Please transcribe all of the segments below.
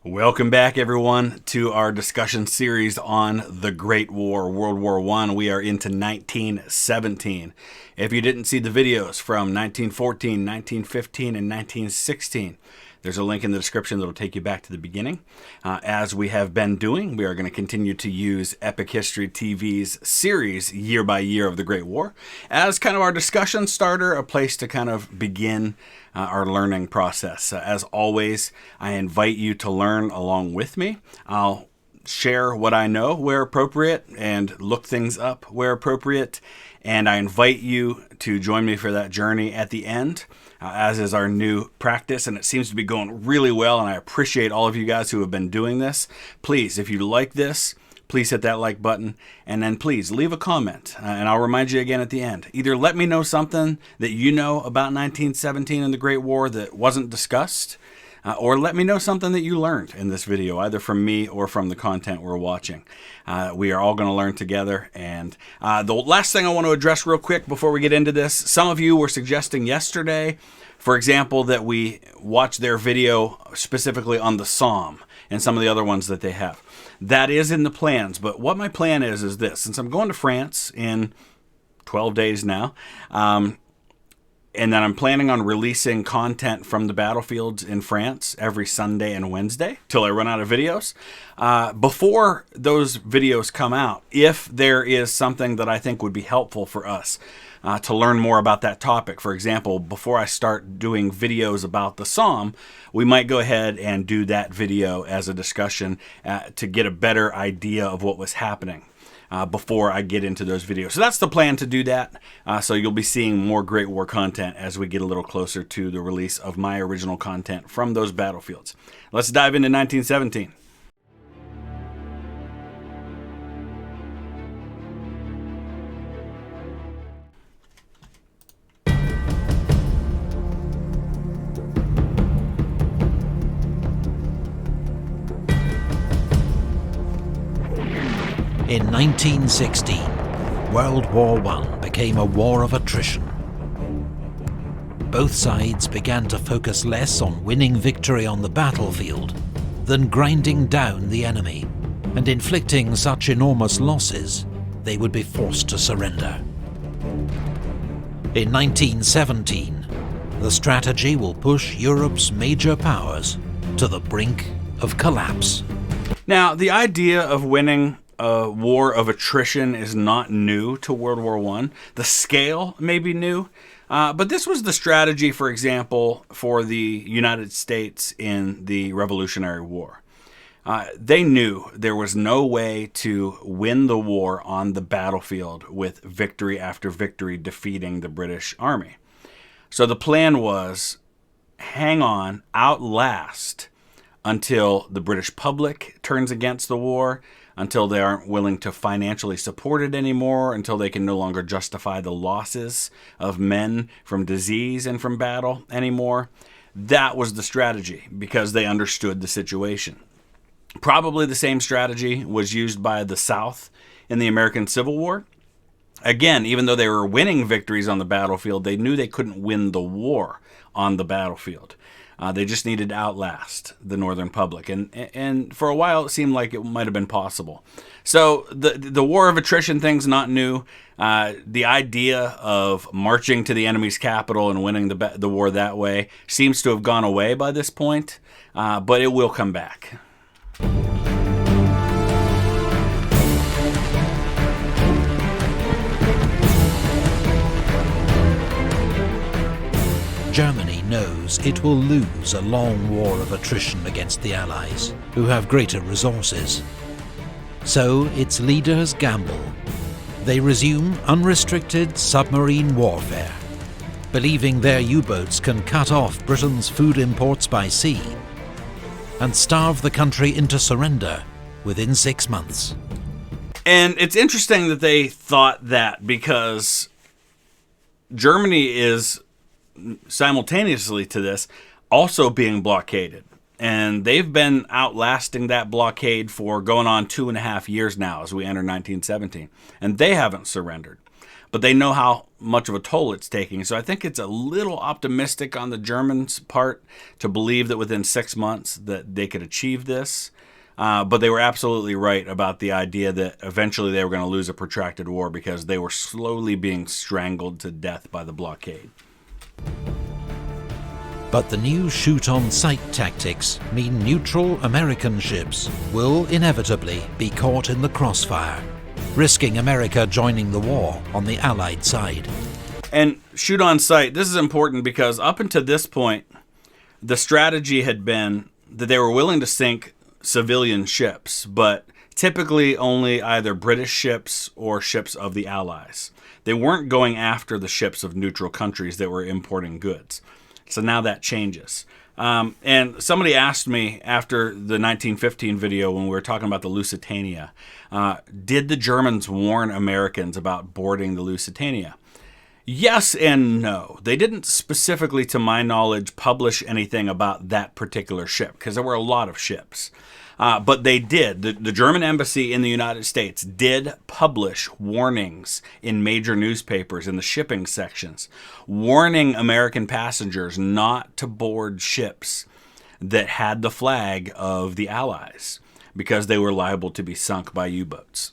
Welcome back, everyone, to our discussion series on the Great War, World War I. We are into 1917. If you didn't see the videos from 1914, 1915, and 1916, there's a link in the description that will take you back to the beginning. As we have been doing, we are going to continue to use Epic History TV's series year by year of the Great War as kind of our discussion starter, a place to kind of begin our learning process. As always, I invite you to learn along with me. I'll share what I know where appropriate and look things up where appropriate. And I invite you to join me for that journey at the end, as is our new practice. And it seems to be going really well. And I appreciate all of you guys who have been doing this. Please, if you like this, please hit that like button. And then please leave a comment. And I'll remind you again at the end. Either let me know something that you know about 1917 and the Great War that wasn't discussed, or let me know something that you learned in this video, either from me or from the content we're watching. We are all going to learn together. And the last thing I want to address real quick before we get into this, some of you were suggesting yesterday, for example, that we watch their video specifically on the Psalm and some of the other ones that they have. That is in the plans, but what my plan is this. Since I'm going to France in 12 days now, and then I'm planning on releasing content from the battlefields in France every Sunday and Wednesday till I run out of videos. Before those videos come out, if there is something that I think would be helpful for us to learn more about that topic, for example, before I start doing videos about the Psalm, we might go ahead and do that video as a discussion to get a better idea of what was happening before I get into those videos. So that's the plan, to do that. So you'll be seeing more Great War content as we get a little closer to the release of my original content from those battlefields. Let's dive into 1917. In 1916, World War I became a war of attrition. Both sides began to focus less on winning victory on the battlefield than grinding down the enemy, and inflicting such enormous losses they would be forced to surrender. In 1917, the strategy will push Europe's major powers to the brink of collapse. Now, the idea of winning a war of attrition is not new to World War I. The scale may be new, but this was the strategy, for example, for the United States in the Revolutionary War. They knew there was no way to win the war on the battlefield with victory after victory defeating the British Army. So the plan was hang on, outlast until the British public turns against the war, until they aren't willing to financially support it anymore, until they can no longer justify the losses of men from disease and from battle anymore. That was the strategy, because they understood the situation. Probably the same strategy was used by the South in the American Civil War. Again, even though they were winning victories on the battlefield, they knew they couldn't win the war on the battlefield. They just needed to outlast the Northern public. And for a while, it seemed like it might have been possible. So the war of attrition thing's not new. The idea of marching to the enemy's capital and winning the war that way seems to have gone away by this point, but it will come back. Germany knows it will lose a long war of attrition against the Allies, who have greater resources. So its leaders gamble. They resume unrestricted submarine warfare, believing their U-boats can cut off Britain's food imports by sea and starve the country into surrender within 6 months. And it's interesting that they thought that, because Germany is simultaneously to this also being blockaded, and they've been outlasting that blockade for going on 2.5 years now as we enter 1917, and they haven't surrendered. but they know how much of a toll it's taking. So I think it's a little optimistic on the Germans' part to believe that within 6 months that they could achieve this. But they were absolutely right about the idea that eventually they were going to lose a protracted war because they were slowly being strangled to death by the blockade. But the new shoot-on-sight tactics mean neutral American ships will inevitably be caught in the crossfire, risking America joining the war on the Allied side. And shoot on sight, this is important because up until this point, the strategy had been that they were willing to sink civilian ships, but typically only either British ships or ships of the Allies. They weren't going after the ships of neutral countries that were importing goods. So now that changes. And somebody asked me after the 1915 video when we were talking about the Lusitania, did the Germans warn Americans about boarding the Lusitania? Yes and no. They didn't specifically, to my knowledge, publish anything about that particular ship, because there were a lot of ships. But they did. The German embassy in the United States did publish warnings in major newspapers in the shipping sections, warning American passengers not to board ships that had the flag of the Allies, because they were liable to be sunk by U-boats.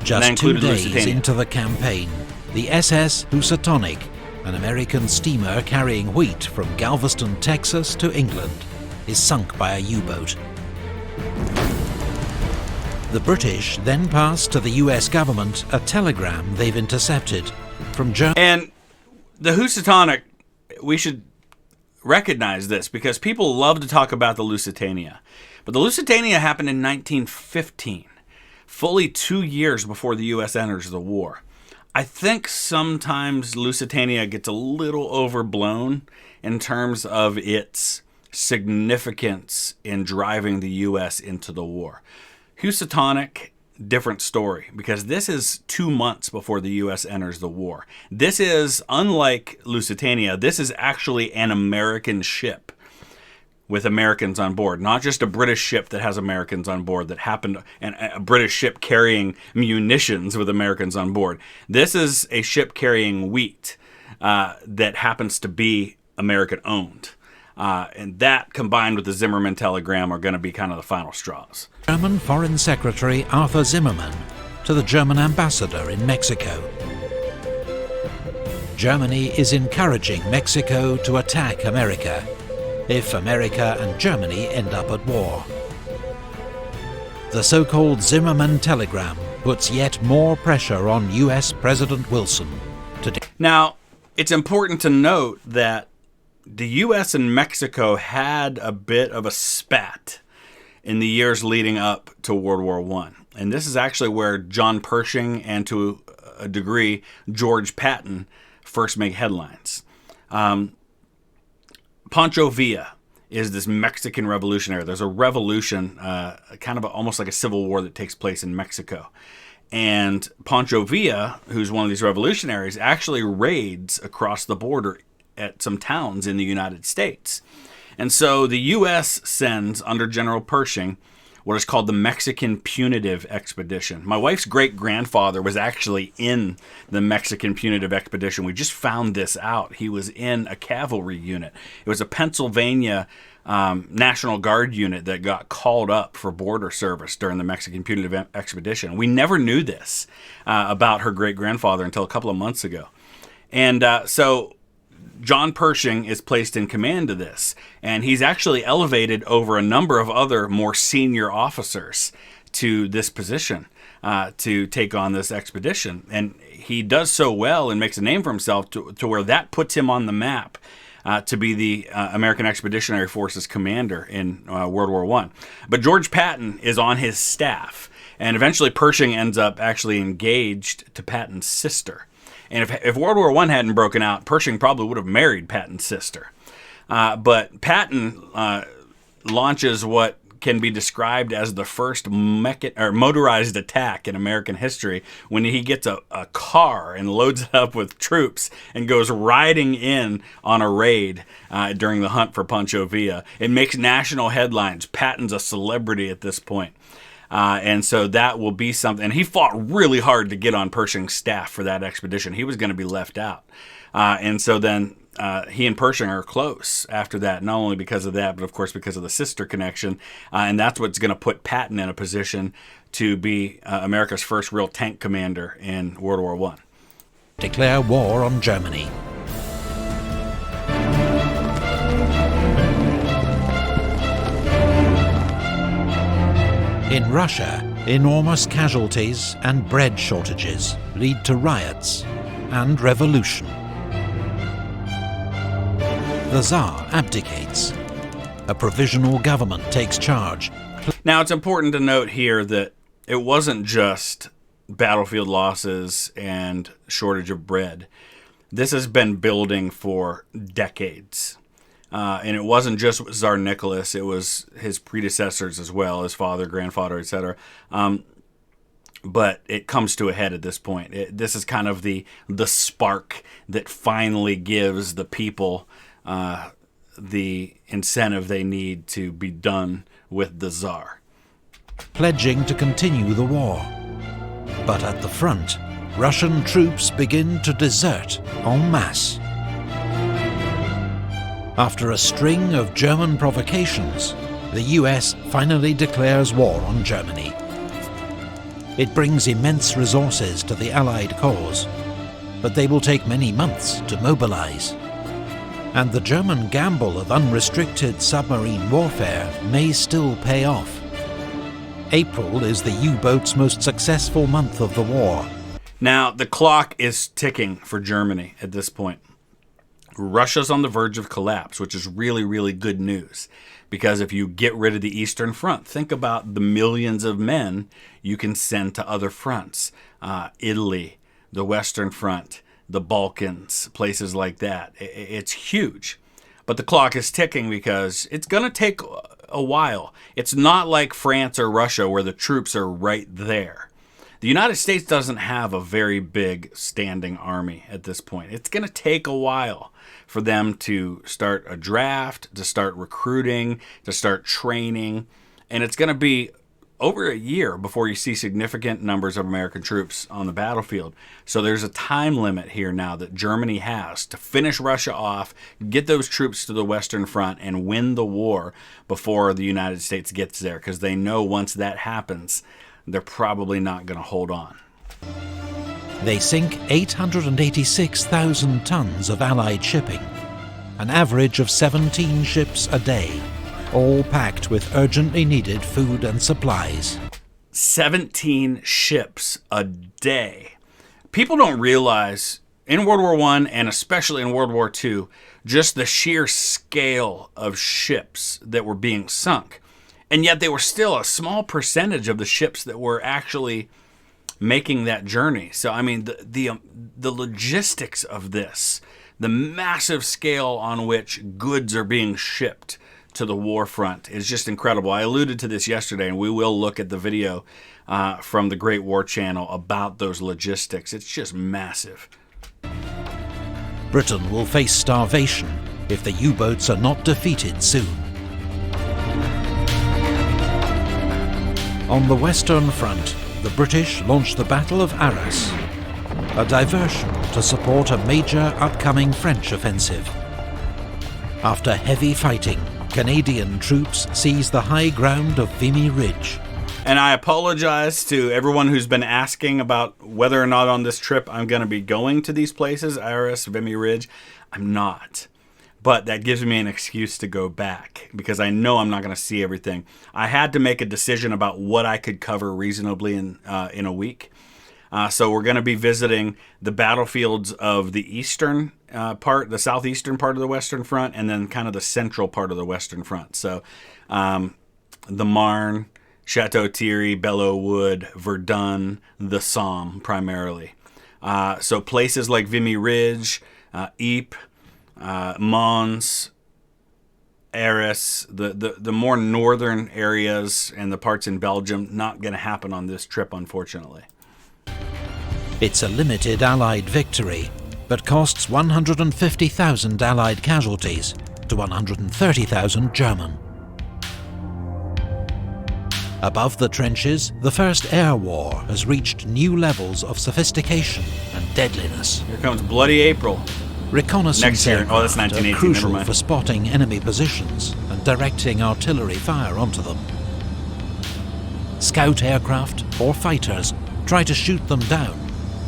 Just 2 days into the campaign, the SS Housatonic, an American steamer carrying wheat from Galveston, Texas to England, is sunk by a U-boat. The British then pass to the US government a telegram they've intercepted from Germany. And the Housatonic, we should recognize this because people love to talk about the Lusitania. But the Lusitania happened in 1915, fully 2 years before the US enters the war. I think sometimes Lusitania gets a little overblown in terms of its significance in driving the U.S. into the war. Housatonic, different story, because this is 2 months before the U.S. enters the war. This is, unlike Lusitania, this is actually an American ship with Americans on board, not just a British ship that has Americans on board that happened, and a British ship carrying munitions with Americans on board. This is a ship carrying wheat that happens to be American-owned. And that, combined with the Zimmermann telegram, are going to be kind of the final straws. German Foreign Secretary Arthur Zimmermann to the German ambassador in Mexico. Germany is encouraging Mexico to attack America if America and Germany end up at war. The so-called Zimmermann telegram puts yet more pressure on US President Wilson to... Now, it's important to note that the U.S. and Mexico had a bit of a spat in the years leading up to World War I. And this is actually where John Pershing and, to a degree, George Patton first make headlines. Pancho Villa is this Mexican revolutionary. There's a revolution, kind of almost like a civil war that takes place in Mexico. And Pancho Villa, who's one of these revolutionaries, actually raids across the border at some towns in the United States. And so the U.S. sends, under General Pershing, what is called the Mexican Punitive Expedition. My wife's great-grandfather was actually in the Mexican Punitive Expedition. We just found this out. He was in a cavalry unit. It was a Pennsylvania National Guard unit that got called up for border service during the Mexican Punitive Expedition. We never knew this about her great-grandfather until a couple of months ago. And so John Pershing is placed in command of this, and he's actually elevated over a number of other more senior officers to this position to take on this expedition. And he does so well and makes a name for himself to where that puts him on the map to be the American Expeditionary Forces commander in World War I. But George Patton is on his staff, and eventually Pershing ends up actually engaged to Patton's sister. And if World War I hadn't broken out, Pershing probably would have married Patton's sister. But Patton launches what can be described as the first motorized attack in American history when he gets a car and loads it up with troops and goes riding in on a raid during the hunt for Pancho Villa. It makes national headlines. Patton's a celebrity at this point. And so that will be something. And he fought really hard to get on Pershing's staff for that expedition. He was going to be left out. And so then he and Pershing are close after that, not only because of that, but of course because of the sister connection. And that's what's going to put Patton in a position to be America's first real tank commander in World War I. Declare war on Germany. In Russia, enormous casualties and bread shortages lead to riots and revolution. The Tsar abdicates. A provisional government takes charge. Now, it's important to note here that it wasn't just battlefield losses and shortage of bread. This has been building for decades. And it wasn't just Tsar Nicholas, it was his predecessors as well, his father, grandfather, etc. But it comes to a head at this point. This is kind of the spark that finally gives the people the incentive they need to be done with the Tsar. Pledging to continue the war. But at the front, Russian troops begin to desert en masse. After a string of German provocations, the US finally declares war on Germany. It brings immense resources to the Allied cause, but they will take many months to mobilize. And the German gamble of unrestricted submarine warfare may still pay off. April is the U-boat's most successful month of the war. Now, the clock is ticking for Germany at this point. Russia's on the verge of collapse, which is really, really good news. Because if you get rid of the Eastern Front, think about the millions of men you can send to other fronts. Italy, the Western Front, the Balkans, places like that. It's huge. But the clock is ticking because it's going to take a while. It's not like France or Russia where the troops are right there. The United States doesn't have a very big standing army at this point. It's going to take a while for them to start a draft, to start recruiting, to start training. And it's going to be over a year before you see significant numbers of American troops on the battlefield. So there's a time limit here now that Germany has to finish Russia off, get those troops to the Western Front, and win the war before the United States gets there. Because they know once that happens, they're probably not going to hold on. They sink 886,000 tons of Allied shipping, an average of 17 ships a day, all packed with urgently needed food and supplies. 17 ships a day. People don't realize in World War I and especially in World War II, just the sheer scale of ships that were being sunk. And yet they were still a small percentage of the ships that were actually making that journey. So, I mean, the logistics of this, the massive scale on which goods are being shipped to the war front is just incredible. I alluded to this yesterday, and we will look at the video from the Great War Channel about those logistics. It's just massive. Britain will face starvation if the U-boats are not defeated soon. On the Western Front, the British launched the Battle of Arras, a diversion to support a major upcoming French offensive. After heavy fighting, Canadian troops seized the high ground of Vimy Ridge. And I apologize to everyone who's been asking about whether or not on this trip I'm going to be going to these places, Arras, Vimy Ridge. I'm not. But that gives me an excuse to go back because I know I'm not going to see everything. I had to make a decision about what I could cover reasonably in a week. So we're going to be visiting the battlefields of the eastern part, the southeastern part of the Western Front, and then kind of the central part of the Western Front. So the Marne, Chateau Thierry, Belleau Wood, Verdun, the Somme primarily. So places like Vimy Ridge, Ypres, Mons, Arras, the more northern areas and the parts in Belgium, not going to happen on this trip, unfortunately. It's a limited Allied victory, but costs 150,000 Allied casualties to 130,000 German. Above the trenches, the First Air War has reached new levels of sophistication and deadliness. Here comes Bloody April. Reconnaissance Next year. Oh, that's aircraft 1918, are crucial never mind. for spotting enemy positions and directing artillery fire onto them. Scout aircraft or fighters try to shoot them down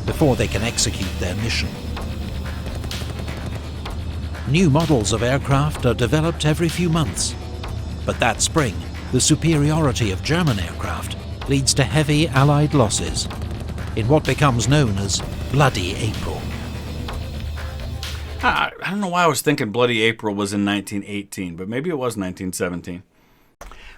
before they can execute their mission. New models of aircraft are developed every few months, but that spring, the superiority of German aircraft leads to heavy Allied losses in what becomes known as Bloody April. I don't know why I was thinking Bloody April was in 1918, but maybe it was 1917.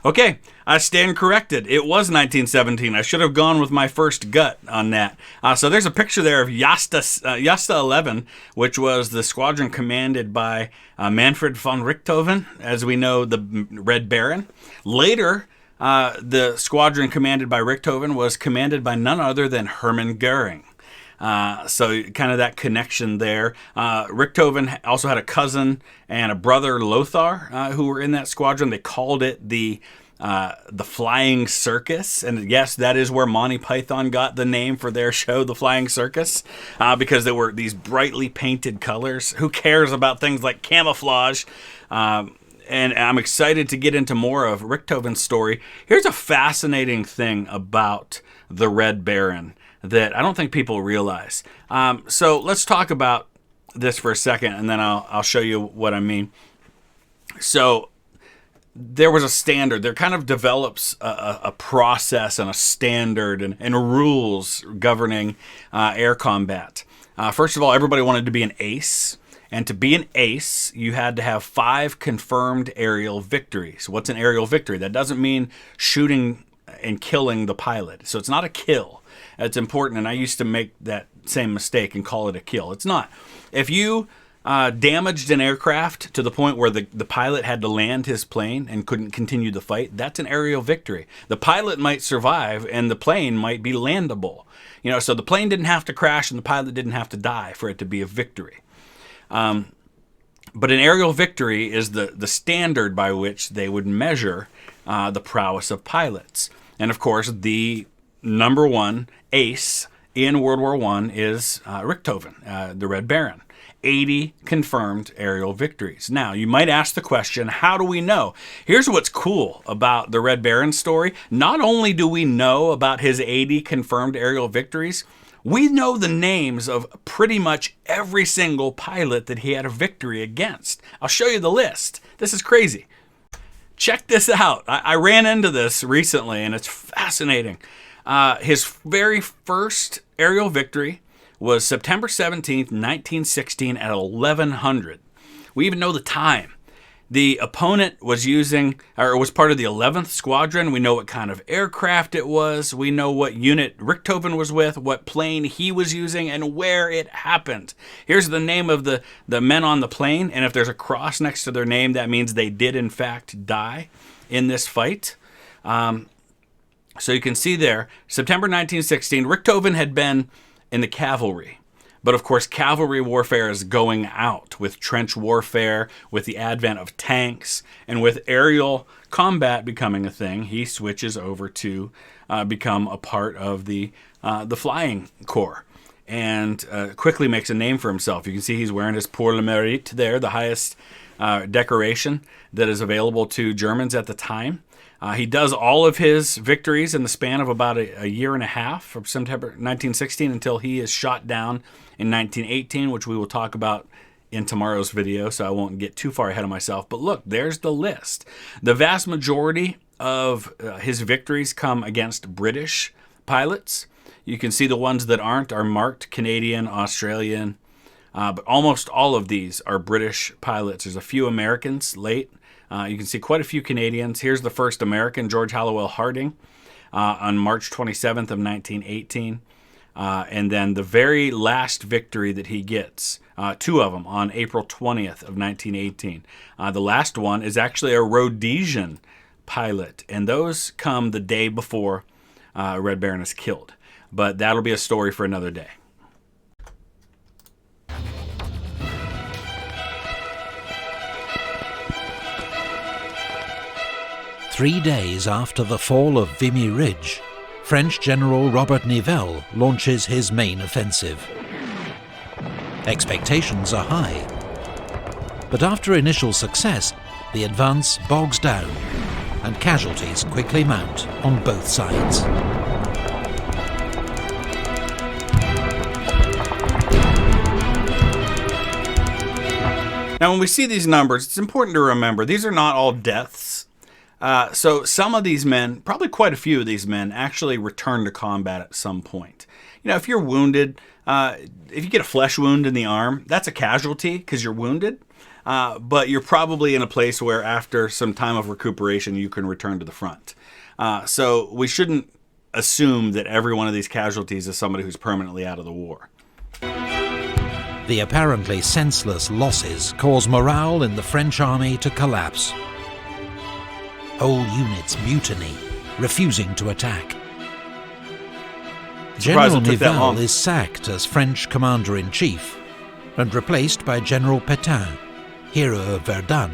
Okay, I stand corrected. It was 1917. I should have gone with my first gut on that. So there's a picture there of Jasta 11, which was the squadron commanded by Manfred von Richthofen, as we know, the Red Baron. Later, the squadron commanded by Richthofen was commanded by none other than Hermann Goering. So kind of that connection there. Richthofen also had a cousin and a brother, Lothar, who were in that squadron. They called it the Flying Circus, and yes, that is where Monty Python got the name for their show, The Flying Circus, because they were these brightly painted colors. Who cares about things like camouflage? And I'm excited to get into more of Richthofen's story. Here's a fascinating thing about the Red Baron that I don't think people realize. So let's talk about this for a second, and then I'll show you what I mean. So there was a standard. There kind of develops a process and a standard and rules governing air combat. First of all, everybody wanted to be an ace. And to be an ace, you had to have 5 confirmed aerial victories. What's an aerial victory? That doesn't mean shooting and killing the pilot. So it's not a kill. It's important, and I used to make that same mistake and call it a kill. It's not. If you damaged an aircraft to the point where the pilot had to land his plane and couldn't continue the fight, that's an aerial victory. The pilot might survive, and the plane might be landable. So the plane didn't have to crash, and the pilot didn't have to die for it to be a victory. But an aerial victory is the standard by which they would measure the prowess of pilots. And of course, the number one ace in World War I is Richthofen, the Red Baron. 80 confirmed aerial victories. Now, you might ask the question, how do we know? Here's what's cool about the Red Baron story. Not only do we know about his 80 confirmed aerial victories, we know the names of pretty much every single pilot that he had a victory against. I'll show you the list. This is crazy. Check this out. I ran into this recently, and it's fascinating. His very first aerial victory was September 17th, 1916 at 1100. We even know the time. The opponent was was part of the 11th Squadron. We know what kind of aircraft it was. We know what unit Richthofen was with, what plane he was using, and where it happened. Here's the name of the men on the plane, and if there's a cross next to their name, that means they did in fact die in this fight. So you can see there, September 1916, Richthofen had been in the cavalry. But of course, cavalry warfare is going out with trench warfare, with the advent of tanks, and with aerial combat becoming a thing. He switches over to become a part of the flying corps, and quickly makes a name for himself. You can see he's wearing his Pour le Mérite there, the highest decoration that is available to Germans at the time. He does all of his victories in the span of about a year and a half, from September 1916 until he is shot down in 1918, which we will talk about in tomorrow's video, so I won't get too far ahead of myself. But look, there's the list. The vast majority of his victories come against British pilots. You can see the ones that aren't are marked Canadian, Australian, but almost all of these are British pilots. There's a few Americans late. You can see quite a few Canadians. Here's the first American, George Hallowell Harding, on March 27th of 1918. And then the very last victory that he gets, 2 of them, on April 20th of 1918. The last one is actually a Rhodesian pilot, and those come the day before Red Baron is killed. But that'll be a story for another day. 3 days after the fall of Vimy Ridge, French General Robert Nivelle launches his main offensive. Expectations are high, but after initial success, the advance bogs down, and casualties quickly mount on both sides. Now, when we see these numbers, it's important to remember these are not all deaths. So some of these men, probably quite a few of these men, actually return to combat at some point. You know, if you're wounded, if you get a flesh wound in the arm, that's a casualty because you're wounded. But you're probably in a place where after some time of recuperation, you can return to the front. So we shouldn't assume that every one of these casualties is somebody who's permanently out of the war. The apparently senseless losses cause morale in the French army to collapse. Whole units mutiny, refusing to attack. General Nivelle is sacked as French commander-in-chief and replaced by General Pétain, hero of Verdun.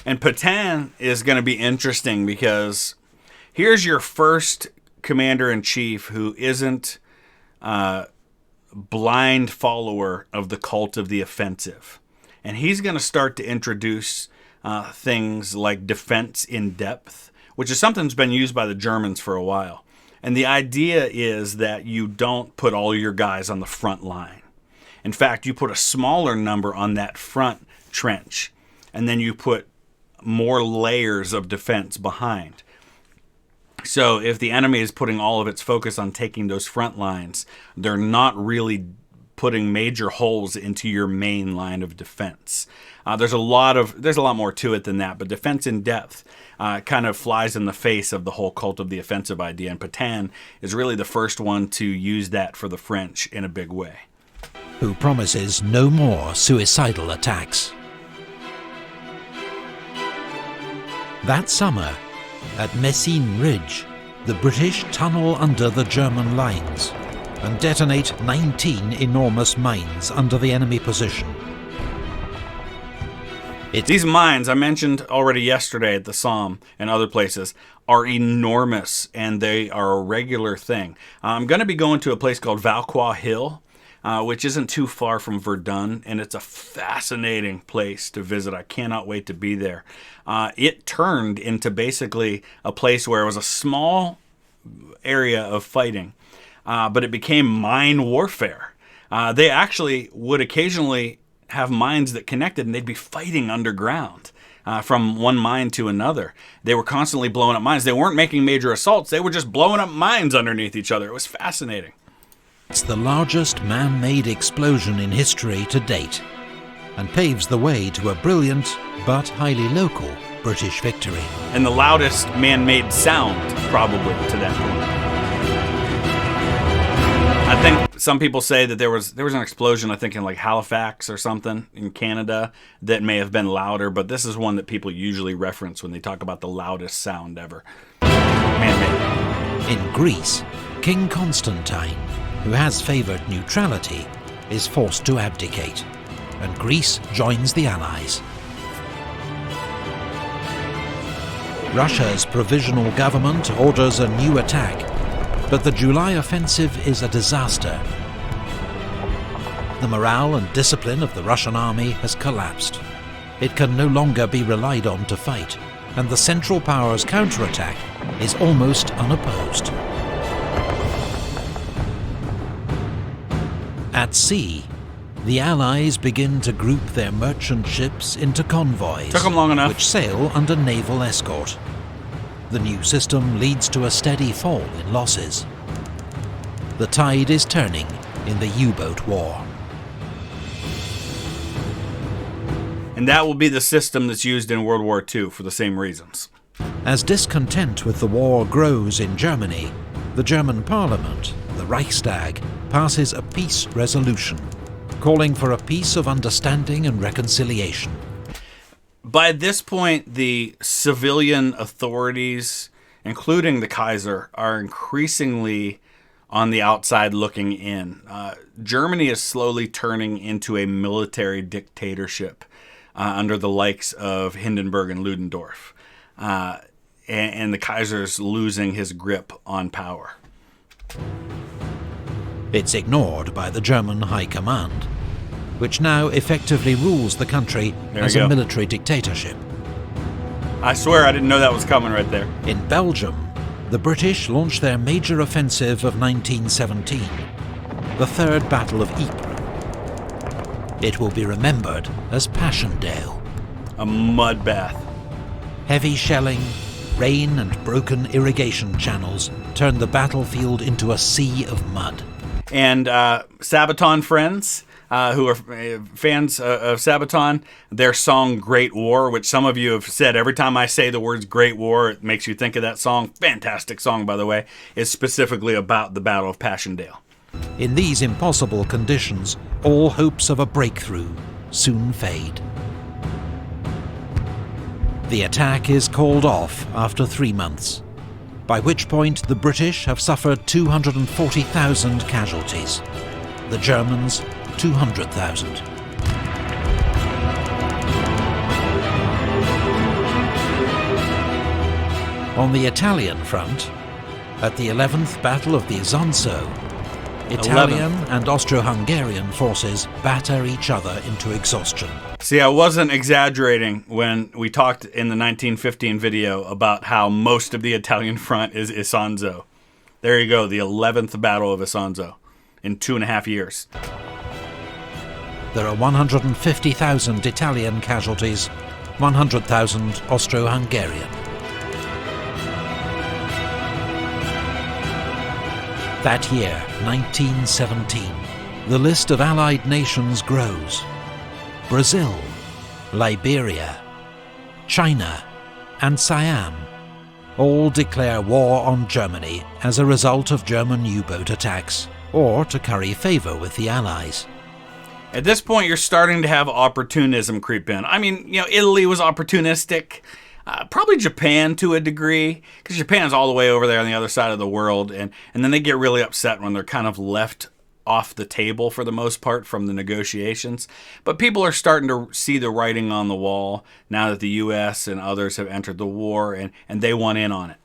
And Pétain is going to be interesting because here's your first commander-in-chief who isn't blind follower of the cult of the offensive. And he's going to start to introduce things like defense in depth, which is something that's been used by the Germans for a while. And the idea is that you don't put all your guys on the front line. In fact, you put a smaller number on that front trench, and then you put more layers of defense behind. So if the enemy is putting all of its focus on taking those front lines, they're not really putting major holes into your main line of defense. There's a lot more to it than that, but defense in depth kind of flies in the face of the whole cult of the offensive idea, and Pétain is really the first one to use that for the French in a big way. Who promises no more suicidal attacks. That summer, at Messines Ridge, the British tunnel under the German lines and detonate 19 enormous mines under the enemy position. These mines, I mentioned already yesterday at the Somme and other places, are enormous, and they are a regular thing. I'm going to be going to a place called Vauquois Hill, which isn't too far from Verdun, and it's a fascinating place to visit. I cannot wait to be there. It turned into basically a place where it was a small area of fighting, but it became mine warfare. They actually would occasionally have mines that connected, and they'd be fighting underground from one mine to another. They were constantly blowing up mines. They weren't making major assaults. They were just blowing up mines underneath each other. It was fascinating. It's the largest man-made explosion in history to date, and paves the way to a brilliant but highly local British victory. And the loudest man-made sound, probably, to that point. I think some people say that there was an explosion, I think, in like Halifax or something in Canada that may have been louder, but this is one that people usually reference when they talk about the loudest sound ever. Man-made. In Greece, King Constantine, who has favoured neutrality, is forced to abdicate, and Greece joins the Allies. Russia's provisional government orders a new attack, but the July offensive is a disaster. The morale and discipline of the Russian army has collapsed. It can no longer be relied on to fight, and the Central Powers' counterattack is almost unopposed. At sea, the Allies begin to group their merchant ships into convoys, Took them long enough. which sail under naval escort. The new system leads to a steady fall in losses. The tide is turning in the U-boat war. And that will be the system that's used in World War II for the same reasons. As discontent with the war grows in Germany, the German parliament, the Reichstag, passes a peace resolution, calling for a peace of understanding and reconciliation. By this point, the civilian authorities, including the Kaiser, are increasingly on the outside looking in. Germany is slowly turning into a military dictatorship under the likes of Hindenburg and Ludendorff. and the Kaiser's losing his grip on power. It's ignored by the German High Command, which now effectively rules the country as a military dictatorship. I swear I didn't know that was coming right there. In Belgium, the British launched their major offensive of 1917, the Third Battle of Ypres. It will be remembered as Passchendaele. A mud bath. Heavy shelling, rain and broken irrigation channels turned the battlefield into a sea of mud. And Sabaton friends, who are fans of Sabaton, their song Great War, which some of you have said every time I say the words Great War, it makes you think of that song. Fantastic song, by the way, is specifically about the Battle of Passchendaele. In these impossible conditions, all hopes of a breakthrough soon fade. The attack is called off after 3 months, by which point the British have suffered 240,000 casualties, the Germans 200,000. On the Italian front, at the 11th Battle of the Isonzo, Italian and Austro-Hungarian forces batter each other into exhaustion. See, I wasn't exaggerating when we talked in the 1915 video about how most of the Italian front is Isonzo. There you go, the 11th Battle of Isonzo in 2.5 years. There are 150,000 Italian casualties, 100,000 Austro-Hungarian. That year, 1917, the list of Allied nations grows. Brazil, Liberia, China, and Siam all declare war on Germany as a result of German U-boat attacks, or to curry favour with the Allies. At this point, you're starting to have opportunism creep in. I mean, Italy was opportunistic. Probably Japan to a degree, because Japan's all the way over there on the other side of the world, and then they get really upset when they're kind of left off the table for the most part from the negotiations. But people are starting to see the writing on the wall now that the U.S. and others have entered the war, and they want in on it.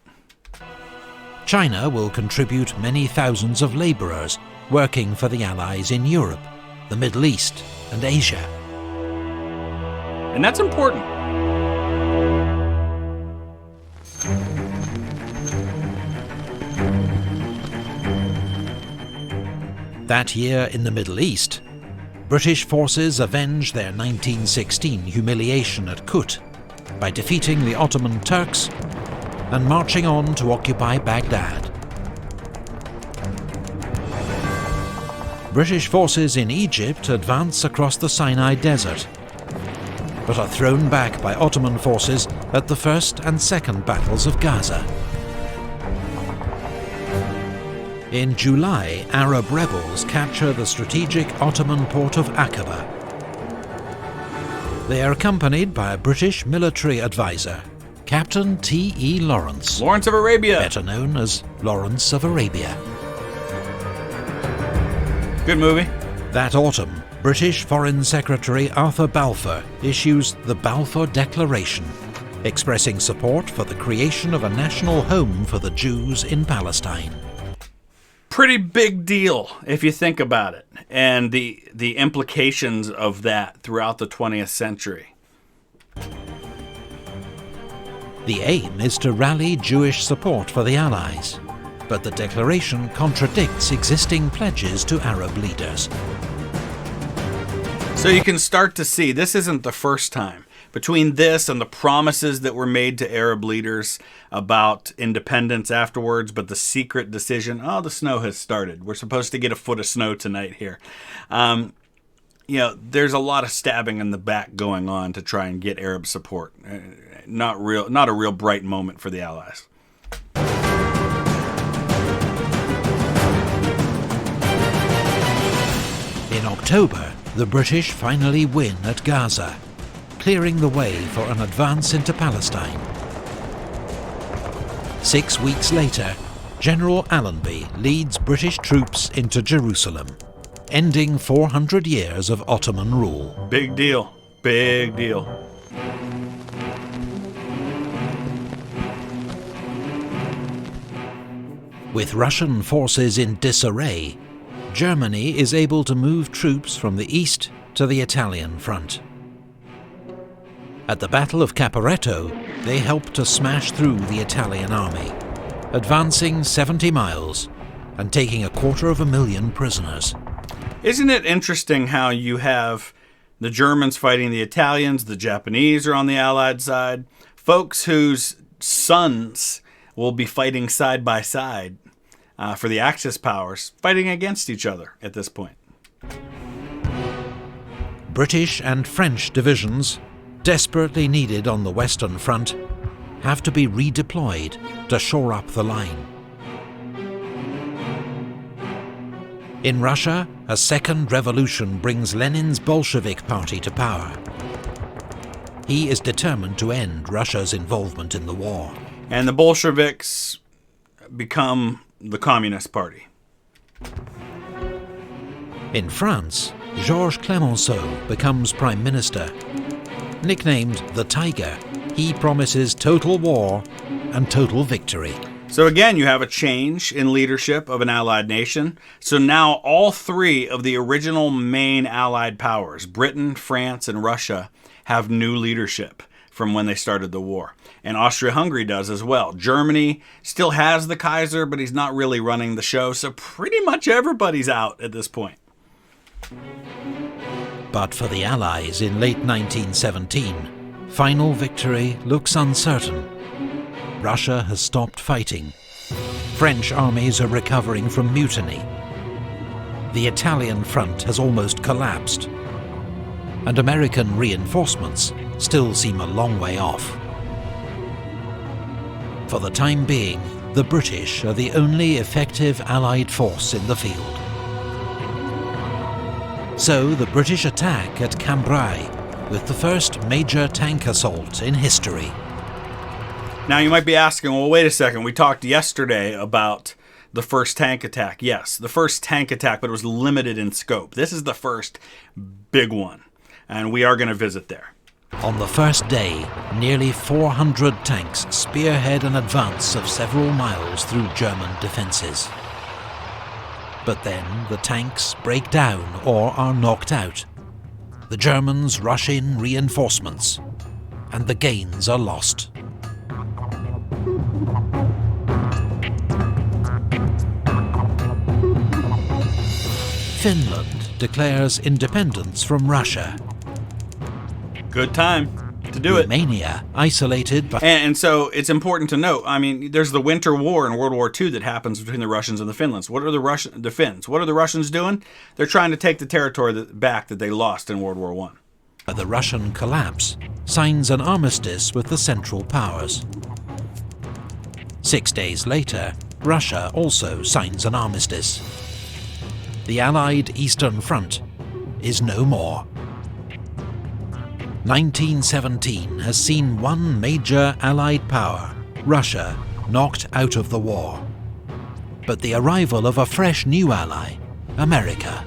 China will contribute many thousands of labourers working for the Allies in Europe, the Middle East, and Asia. And that's important. That year in the Middle East, British forces avenged their 1916 humiliation at Kut by defeating the Ottoman Turks and marching on to occupy Baghdad. British forces in Egypt advance across the Sinai Desert, but are thrown back by Ottoman forces at the First and Second Battles of Gaza. In July, Arab rebels capture the strategic Ottoman port of Aqaba. They are accompanied by a British military advisor, Captain T.E. Lawrence. Lawrence of Arabia. Better known as Lawrence of Arabia. Good movie. That autumn, British Foreign Secretary Arthur Balfour issues the Balfour Declaration, expressing support for the creation of a national home for the Jews in Palestine. Pretty big deal if you think about it, and the implications of that throughout the 20th century. The aim is to rally Jewish support for the Allies, but the declaration contradicts existing pledges to Arab leaders. So you can start to see this isn't the first time. Between this and the promises that were made to Arab leaders about independence afterwards, but the secret decision, the snow has started. We're supposed to get a foot of snow tonight here. There's a lot of stabbing in the back going on to try and get Arab support. Not a real bright moment for the Allies. In October, the British finally win at Gaza, clearing the way for an advance into Palestine. 6 weeks later, General Allenby leads British troops into Jerusalem, ending 400 years of Ottoman rule. Big deal. Big deal. With Russian forces in disarray, Germany is able to move troops from the east to the Italian front. At the Battle of Caporetto, they helped to smash through the Italian army, advancing 70 miles and taking 250,000 prisoners. Isn't it interesting how you have the Germans fighting the Italians, the Japanese are on the Allied side, folks whose sons will be fighting side by side for the Axis powers, fighting against each other at this point. British and French divisions, desperately needed on the Western Front, have to be redeployed to shore up the line. In Russia, a second revolution brings Lenin's Bolshevik party to power. He is determined to end Russia's involvement in the war. And the Bolsheviks become the Communist Party. In France, Georges Clemenceau becomes Prime Minister. Nicknamed the Tiger, he promises total war and total victory. So again, you have a change in leadership of an allied nation. So now all three of the original main allied powers, Britain, France, and Russia, have new leadership from when they started the war. And Austria-Hungary does as well. Germany still has the Kaiser, but he's not really running the show. So pretty much everybody's out at this point. But for the Allies in late 1917, final victory looks uncertain. Russia has stopped fighting. French armies are recovering from mutiny. The Italian front has almost collapsed. And American reinforcements still seem a long way off. For the time being, the British are the only effective Allied force in the field. So the British attack at Cambrai with the first major tank assault in history. Now you might be asking, well, wait a second, we talked yesterday about the first tank attack. Yes, the first tank attack, but it was limited in scope. This is the first big one, and we are going to visit there. On the first day, nearly 400 tanks spearhead an advance of several miles through German defences. But then the tanks break down or are knocked out. The Germans rush in reinforcements, and the gains are lost. Finland declares independence from Russia. Good time to do it. Romania, isolated by... And so it's important to note, I mean, there's the Winter War in World War II that happens between the Russians and the Finns. What are the Finns? What are the Russians doing? They're trying to take the territory back that they lost in World War I. The Russian collapse signs an armistice with the Central Powers. 6 days later, Russia also signs an armistice. The Allied Eastern Front is no more. 1917 has seen one major Allied power, Russia, knocked out of the war. But the arrival of a fresh new ally, America.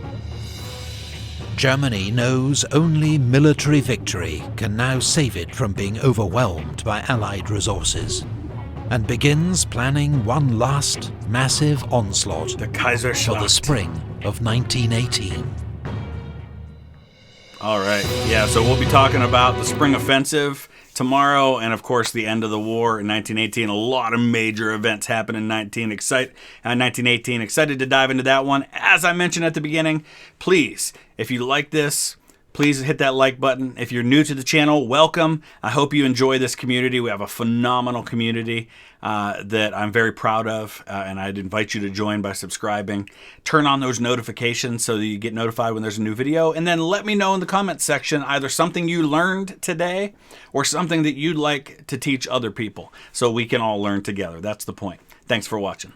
Germany knows only military victory can now save it from being overwhelmed by Allied resources, and begins planning one last massive onslaught the Kaiserschlacht for the spring of 1918. All right, yeah, so we'll be talking about the spring offensive tomorrow, and of course the end of the war in 1918. A lot of major events happened in 1918. Excited to dive into that one. As I mentioned at the beginning, please, if you like this, please hit that like button. If you're new to the channel, welcome. I hope you enjoy this community. We have a phenomenal community that I'm very proud of, and I'd invite you to join by subscribing. Turn on those notifications so that you get notified when there's a new video, and then let me know in the comments section either something you learned today or something that you'd like to teach other people so we can all learn together. That's the point. Thanks for watching.